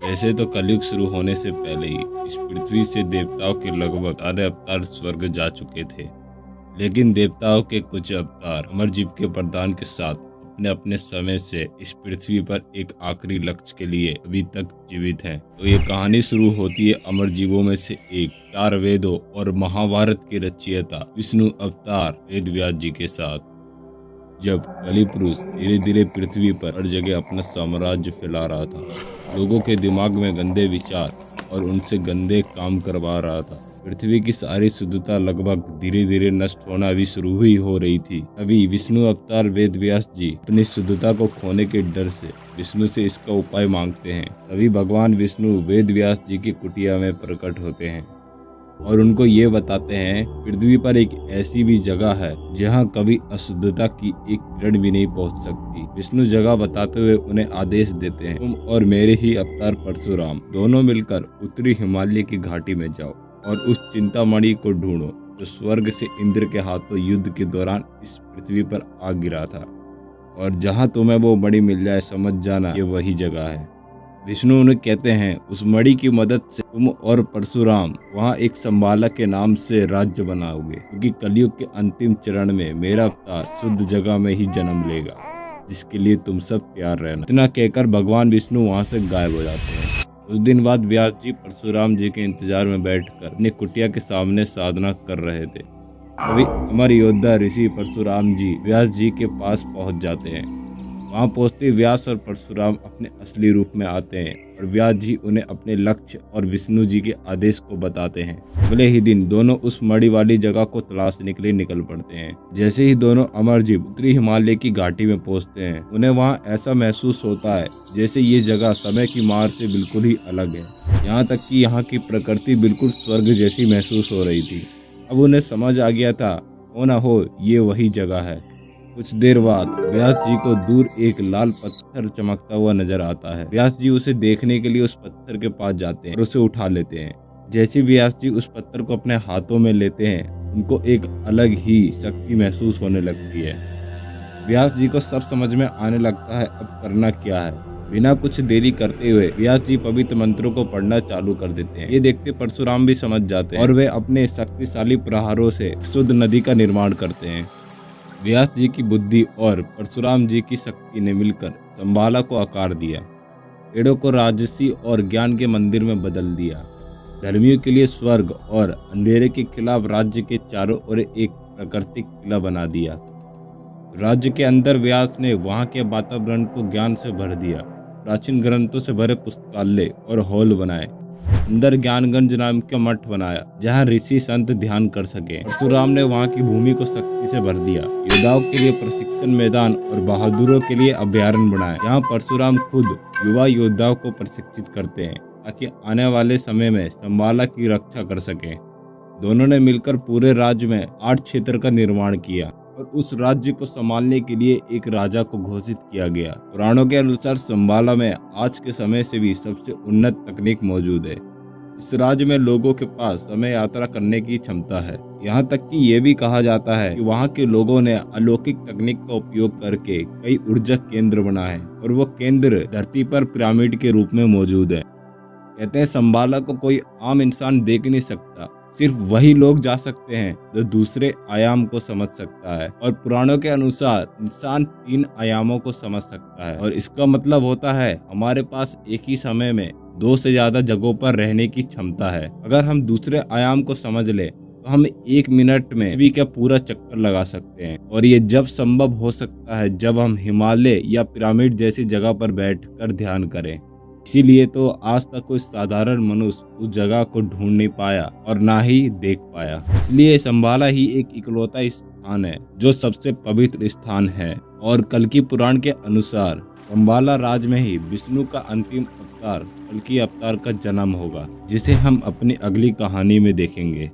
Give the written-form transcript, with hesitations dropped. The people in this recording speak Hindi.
वैसे तो कलयुग शुरू होने से पहले ही इस पृथ्वी से देवताओं के लगभग सारे अवतार स्वर्ग जा चुके थे, लेकिन देवताओं के कुछ अवतार अमरजीव के वरदान के साथ अपने अपने समय से इस पृथ्वी पर एक आखिरी लक्ष्य के लिए अभी तक जीवित हैं। तो ये कहानी शुरू होती है अमरजीवों में से एक, 4 वेदों और महाभारत के रचयिता विष्णु अवतार वेद व्यास जी के साथ। जब कली पुरुष धीरे धीरे पृथ्वी पर हर जगह अपना साम्राज्य फैला रहा था, लोगों के दिमाग में गंदे विचार और उनसे गंदे काम करवा रहा था, पृथ्वी की सारी शुद्धता लगभग धीरे धीरे नष्ट होना भी शुरू ही हो रही थी। अभी विष्णु अवतार वेद व्यास जी अपनी शुद्धता को खोने के डर से विष्णु से इसका उपाय मांगते हैं। तभी भगवान विष्णु वेद व्यास जी की कुटिया में प्रकट होते हैं और उनको ये बताते हैं पृथ्वी पर एक ऐसी भी जगह है जहाँ कभी अशुद्धता की एक किरण भी नहीं पहुँच सकती। विष्णु जगह बताते हुए उन्हें आदेश देते हैं, तुम और मेरे ही अवतार परशुराम दोनों मिलकर उत्तरी हिमालय की घाटी में जाओ और उस चिंतामणि को ढूंढो जो स्वर्ग से इंद्र के हाथों युद्ध के दौरान इस पृथ्वी पर आ गिरा था, और जहाँ तुम्हें वो मणि मिल जाए समझ जाना ये वही जगह है। विष्णु उन्हें कहते हैं उस मणि की मदद से तुम और परशुराम वहाँ एक संबाला के नाम से राज्य बनाओगे, क्योंकि कलयुग के अंतिम चरण में मेरा अवतार शुद्ध जगह में ही जन्म लेगा, जिसके लिए तुम सब तैयार रहना। इतना कहकर भगवान विष्णु वहाँ से गायब हो जाते हैं। कुछ दिन बाद व्यास जी परशुराम जी के इंतजार में बैठकर अपनी कुटिया के सामने साधना कर रहे थे। तभी अमर योद्धा ऋषि परशुराम जी व्यास जी के पास पहुंच जाते हैं। वहां पहुंचते व्यास और परशुराम अपने असली रूप में आते हैं और व्यास जी उन्हें अपने लक्ष्य और विष्णु जी के आदेश को बताते हैं। अगले ही दिन दोनों उस मणि वाली जगह को तलाशने के लिए निकल पड़ते हैं। जैसे ही दोनों अमरजीव उत्तरी हिमालय की घाटी में पहुंचते हैं, उन्हें वहां ऐसा महसूस होता है जैसे ये जगह समय की मार से बिल्कुल ही अलग है। यहाँ तक कि यहाँ की प्रकृति बिल्कुल स्वर्ग जैसी महसूस हो रही थी। अब उन्हें समझ आ गया था हो ना हो ये वही जगह है। कुछ देर बाद व्यास जी को दूर एक लाल पत्थर चमकता हुआ नजर आता है। व्यास जी उसे देखने के लिए उस पत्थर के पास जाते हैं और उसे उठा लेते हैं। जैसे व्यास जी उस पत्थर को अपने हाथों में लेते हैं, उनको एक अलग ही शक्ति महसूस होने लगती है। व्यास जी को सब समझ में आने लगता है अब करना क्या है। बिना कुछ देरी करते हुए व्यास जी पवित्र मंत्रों को पढ़ना चालू कर देते हैं। ये देखते परशुराम भी समझ जाते हैं और वे अपने शक्तिशाली प्रहारों से शुद्ध नदी का निर्माण करते हैं। व्यास जी की बुद्धि और परशुराम जी की शक्ति ने मिलकर संबाला को आकार दिया, पेड़ों को राजसी और ज्ञान के मंदिर में बदल दिया, धर्मियों के लिए स्वर्ग और अंधेरे के खिलाफ राज्य के चारों ओर एक प्राकृतिक किला बना दिया। राज्य के अंदर व्यास ने वहां के वातावरण को ज्ञान से भर दिया, प्राचीन ग्रंथों से भरे पुस्तकालय और हॉल बनाए। अंदर ज्ञानगंज नाम का मठ बनाया जहां ऋषि संत ध्यान कर सके। परशुराम ने वहां की भूमि को शक्ति से भर दिया, योद्धाओं के लिए प्रशिक्षण मैदान और बहादुरों के लिए अभ्यारण्य बनाए जहां परशुराम खुद युवा योद्धाओं को प्रशिक्षित करते हैं ताकि आने वाले समय में संबाला की रक्षा कर सके। दोनों ने मिलकर पूरे राज्य में 8 क्षेत्र का निर्माण किया और उस राज्य को संभालने के लिए एक राजा को घोषित किया गया। पुराणों के अनुसार संबाला में आज के समय से भी सबसे उन्नत तकनीक मौजूद है। इस राज्य में लोगों के पास समय यात्रा करने की क्षमता है। यहाँ तक कि ये भी कहा जाता है कि वहाँ के लोगों ने अलौकिक तकनीक का उपयोग करके कई ऊर्जा केंद्र बनाए और वो केंद्र धरती पर पिरामिड के रूप में मौजूद है। कहते हैं संबाला को कोई आम इंसान देख नहीं सकता, सिर्फ वही लोग जा सकते हैं जो दूसरे आयाम को समझ सकता है। और पुराणों के अनुसार इंसान 3 आयामों को समझ सकता है और इसका मतलब होता है हमारे पास एक ही समय में 2 से ज्यादा जगहों पर रहने की क्षमता है। अगर हम दूसरे आयाम को समझ ले तो हम 1 मिनट में पृथ्वी का पूरा चक्कर लगा सकते हैं, और ये जब संभव हो सकता है जब हम हिमालय या पिरामिड जैसी जगह पर बैठकर ध्यान करें। इसीलिए तो आज तक कोई साधारण मनुष्य उस जगह को ढूंढ नहीं पाया और ना ही देख पाया। इसलिए संबाला ही एक इकलौता स्थान है जो सबसे पवित्र स्थान है। और कल्कि पुराण के अनुसार संबाला राज्य में ही विष्णु का अंतिम अवतार कल्कि अवतार का जन्म होगा, जिसे हम अपनी अगली कहानी में देखेंगे।